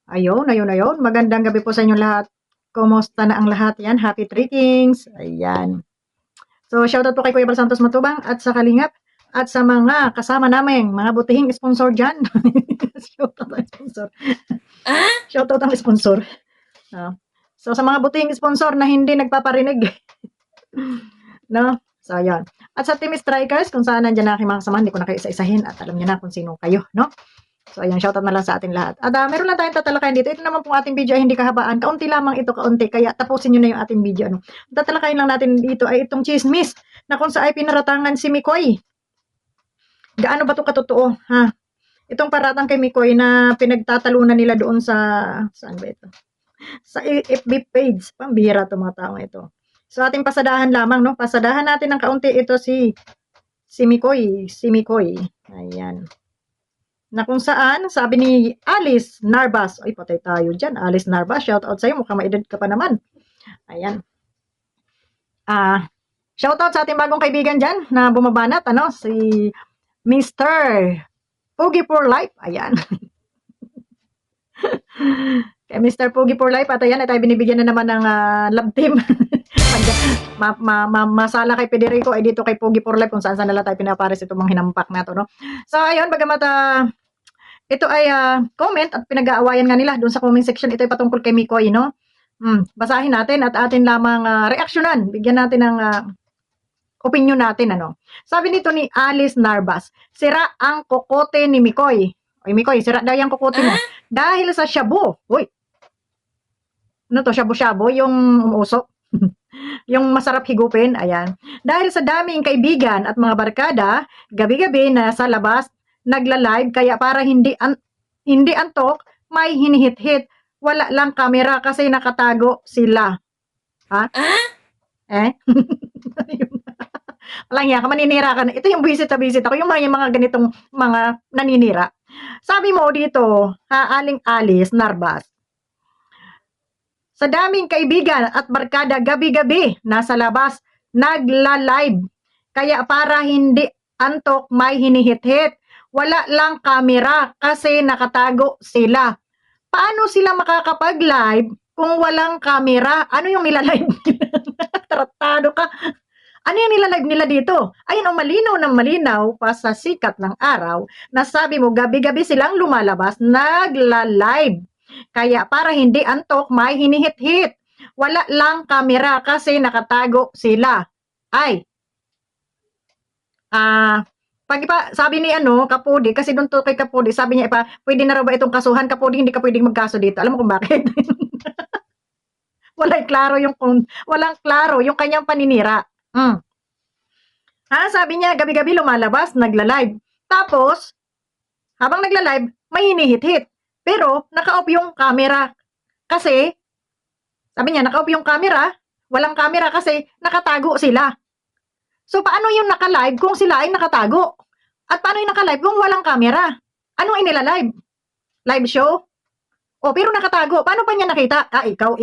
Ayun. Magandang gabi po sa inyong lahat. Kumusta na ang lahat? Yan, happy treatings. Ayan. So, shoutout po kay Kuya Bal Santos Matubang at sa Kalingap at sa mga kasama namin, mga butihing sponsor dyan. Shoutout ang sponsor. Shoutout ang sponsor. So, sa mga butihing sponsor na hindi nagpaparinig. No? So, ayan. At sa Team Strikers, kung saan nandiyan na aking mga kasama, hindi ko na kayo isa-isahin at alam niyo na kung sino kayo, no? So, ayan, shoutout na lang sa ating lahat. At meron lang tayong tatalakayin dito. Ito naman pong ating video ay hindi kahabaan. Kaunti lamang ito, kaunti. Kaya tapusin nyo na yung ating video. Ano? Tatalakayin lang natin dito ay itong chismis na kung saan ay pinaratangan si Mikoy. Gaano ba ito katotoo? Ha? Itong paratang kay Mikoy na pinagtatalunan nila doon sa, saan ba ito? Sa FB page. Pambihira ito mga taong ito. So, ating pasadahan lamang, no? Pasadahan natin ng kaunti ito si Mikoy. Si Mikoy. Ayan. Na kung saan, sabi ni Alice Narbas, ay patay tayo dyan, Alice Narbas, shout out sa'yo, mukhang maedad ka pa naman. Ayan. Shout out sa ating bagong kaibigan dyan, na bumabanat, ano, si Mr. Pugi for Life, ayan. Kay Mr. Pugi for Life, at ayan, tayo binibigyan na naman ng love team. Masala kay Federico ay dito kay Pugi for Life kung saan nala tayo pinapares itong mga hinampak na to, no? So, ayun, bagamat ito ay comment at pinag-aawayan nga nila doon sa comment section. Ito ay patungkol kay Mikoy, no? Basahin natin at atin lamang reaksyonan. Bigyan natin ng opinion natin, ano? Sabi nito ni Alice Narbas, sira ang kokote ni Mikoy. Oy, Mikoy, sira daw yung kokote mo. Dahil sa shabu. Uy. Ano to, shabu-shabu? Yung umusok? Yung masarap higupin, ayan. Dahil sa daming kaibigan at mga barkada, gabi-gabi na sa labas, nagla-live, kaya para hindi antok, may hinihit-hit. Wala lang kamera kasi nakatago sila. Ha? Walang yan, maninira ka na. Ito yung visit ako, yung mga ganitong mga naninira. Sabi mo dito, Aling Alice Narbas, sa daming kaibigan at barkada gabi-gabi nasa labas nagla-live. Kaya para hindi antok may hinihit-hit. Wala lang kamera kasi nakatago sila. Paano sila makakapag-live kung walang kamera? Ano yung nila-live nila? Tratado ka. Ano yung nila-live nila dito? Ayun ang malinaw ng malinaw pa sa sikat ng araw na sabi mo gabi-gabi silang lumalabas nagla-live. Kaya para hindi antok, may hinihit-hit. Wala lang kamera kasi nakatago sila. Ay. Sabi ni Kapudi, kasi doon to kay Kapudi, sabi niya pwede na raw ba itong kasuhan? Kapudi, hindi ka pwedeng magkaso dito. Alam mo kung bakit? walang klaro yung kanyang paninira. Sabi niya, gabi-gabi lumalabas, nagla-live. Tapos, habang nagla-live, may hinihit-hit. Pero, naka-off yung camera. Kasi, sabi niya, naka-off yung camera, walang camera kasi nakatago sila. So, paano yung naka-live kung sila ay nakatago? At paano yung naka-live kung walang camera? Anong inila-live? Live show? O, pero nakatago. Paano pa niya nakita? Ikaw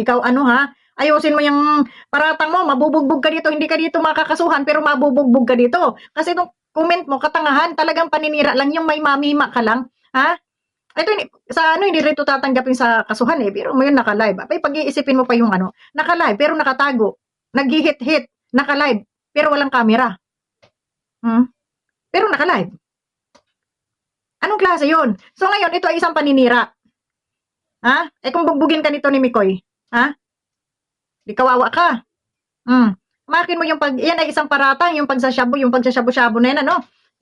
ayusin mo yung paratang mo, mabubugbog ka dito, hindi ka dito makakasuhan, pero mabubugbog ka dito. Kasi itong comment mo, katangahan, talagang paninira lang, yung may mamima ka lang. Ha? Ito, hindi rito tatanggapin sa kasuhan pero mo yun naka-live. Pag-iisipin mo pa yung naka-live, pero nakatago. Nag-hit-hit, naka-live, pero walang camera. Pero naka-live. Anong klase yun? So ngayon, ito ay isang paninira. Kung bugbugin ka nito ni Mikoy, di kawawa ka. Makin mo yan ay isang paratang, yung pagsashabu-shabu na yan,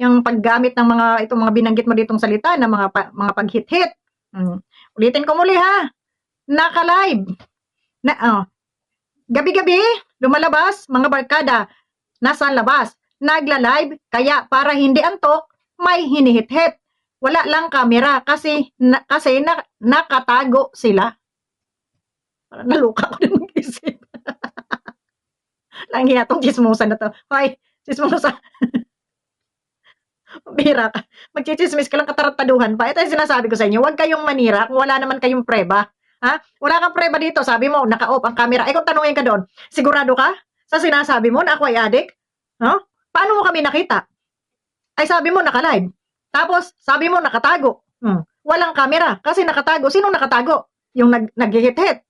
yung paggamit ng itong mga binanggit mo ditong salita, na mga pag-hit-hit. Ulitin ko muli naka-live. Gabi-gabi, lumalabas, mga barkada, nasa labas, nagla-live, kaya para hindi antok, may hinihit-hit. Wala lang kamera kasi nakatago sila. Parang naluka ko din mag-isip. Lang hiya tong chismosa na to. Hoy, chismosa. Bira ka. Magchichismis ka lang katarataduhan pa. Ito yung sinasabi ko sa inyo. Huwag kayong manira kung wala naman kayong preba. Wala kang preba dito. Sabi mo, naka-off ang camera. Kung tanungin ka doon, sigurado ka sa sinasabi mo na ako ay adik? Paano mo kami nakita? Ay sabi mo naka-live. Tapos, sabi mo nakatago. Walang camera kasi nakatago. Sino nakatago? yung naghihit-hit.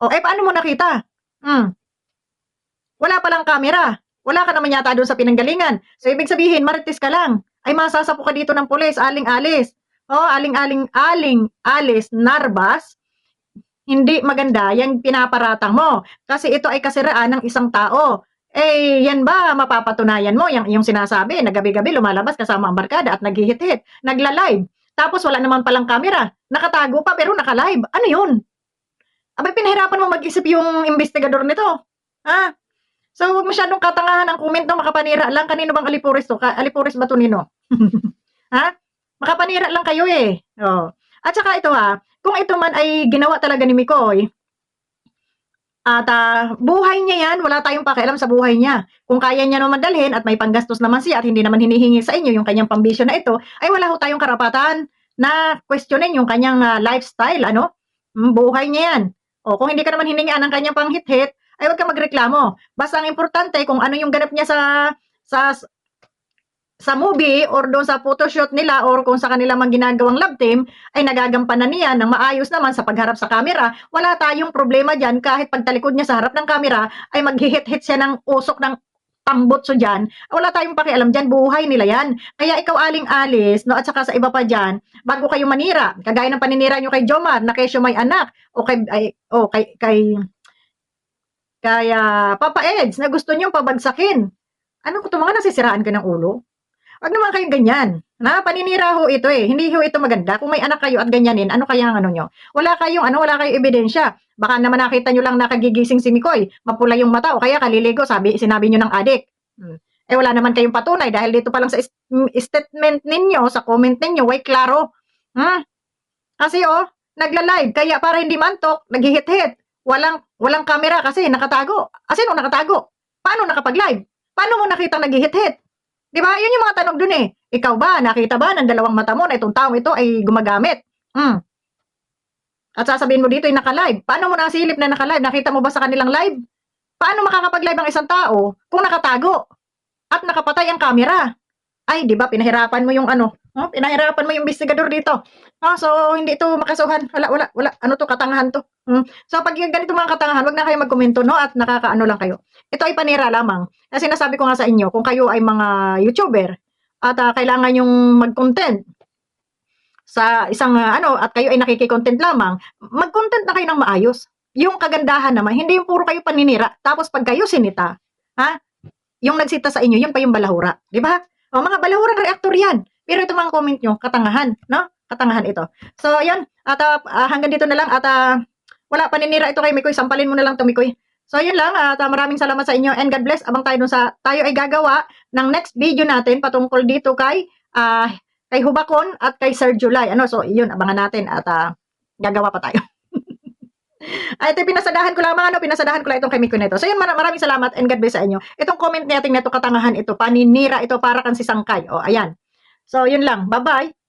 O, paano mo nakita? Wala palang camera. Wala ka naman yata doon sa pinanggalingan. So, ibig sabihin, marites ka lang. Ay, masasapo ka dito ng pulis, aling-alis. Aling-alis, narbas, hindi maganda yung pinaparatang mo. Kasi ito ay kasiraan ng isang tao. Yan ba mapapatunayan mo? Yung sinasabi, na gabi-gabi lumalabas kasama ang barkada at naghihit-hit, nagla-live. Tapos wala naman palang camera. Nakatago pa pero naka-live. Ano yun? Abay, pinahirapan mo mag-isip yung investigador nito. Ha? So, huwag masyadong katangahan ang comment no, makapanira lang. Kanino bang alipuris to? Alipuris ba to nino? Ha? Makapanira lang kayo eh. Oh. At saka ito kung ito man ay ginawa talaga ni Mikoy, at buhay niya yan, wala tayong pakialam sa buhay niya. Kung kaya niya naman dalhin at may panggastos naman siya at hindi naman hinihingi sa inyo yung kanyang pambisyo na ito, ay wala ho tayong karapatan na questionin yung kanyang lifestyle, ano? Buhay niya yan. O kung hindi ka naman hiningian ng kanyang panghit-hit, ay huwag ka magreklamo. Basta ang importante kung ano yung ganap niya sa movie or doon sa photoshoot nila or kung sa kanila mang ginagawang love team, ay nagagampanan niya ng maayos naman sa pagharap sa camera. Wala tayong problema dyan kahit pagtalikod niya sa harap ng camera ay maghihit-hit siya ng usok ng tambutso dyan. Wala tayong pakialam dyan, buhay nila yan. Kaya ikaw aling-alis, no, at saka sa iba pa dyan, bago kayo manira, kagaya ng paninira nyo kay Jomar na kesyo may anak o kay Papa Eds na gusto nyo pabagsakin. Ano ko ito mga nasisiraan ka ng ulo? Wag naman kayong ganyan. Paninira ho ito eh. Hindi ho ito maganda. Kung may anak kayo at ganyanin, ano kaya ang ano nyo? Wala kayong ebidensya. Baka naman nakita nyo lang nakagigising si Mikoy, mapula yung mata o kaya kaliligo, sinabi nyo ng adik. Wala naman kayong patunay dahil dito pa lang sa statement ninyo, sa comment ninyo, way klaro. Kasi nagla-live, kaya para hindi mantok, naghihit-hit. Walang camera kasi nakatago. Sino nakatago? Paano nakapag-live? Paano mo nakita naghihit-hit? Di ba? Yun yung mga tanong dun eh. Ikaw ba, nakita ba ng dalawang mata mo na itong taong ito ay gumagamit? At sasabihin mo dito ay naka-live. Paano mo nasilip na naka-live? Nakita mo ba sa kanilang live? Paano makakapag-live ang isang tao kung nakatago at nakapatay ang camera? Ay, di ba, pinahirapan mo yung pinahirapan mo yung investigador dito. So, hindi ito makasuhan. Wala. Ano to, katangahan to. So, pag yung ganito mga katangahan, wag na kayo magkomento, no? At nakakaano lang kayo. Ito ay panira lamang. Kasi nasabi ko nga sa inyo, kung kayo ay mga YouTuber at kailangan yung mag-content sa isang at kayo ay nakiki-content lamang, mag-content na kayo ng maayos. Yung kagandahan naman, hindi yung puro kayo paninira. Tapos pag kayo sinita, yung nagsita sa inyo, yun pa yung balahura. Di ba? Mga balahurang reactor yan. Pero ito mga comment nyo, katangahan, no? Katangahan ito. So, yan. At hanggang dito na lang. At wala paninira ito kay Mikoy. Sampalin mo na lang to, Mikoy. So, yun lang. At maraming salamat sa inyo. And God bless. Abang tayo tayo ay gagawa ng next video natin patungkol dito kay Hubakon at kay Sir July. So, yun. Abangan natin. At gagawa pa tayo. Ito pinasadahan ko lamang pinasadahan ko lang itong kay Mikoy nito. So yun, maraming salamat and God bless sa inyo. Itong comment natin na ito, katangahan ito, paninira ito para kang si Sangkay. Ayan. So yun lang. Bye-bye.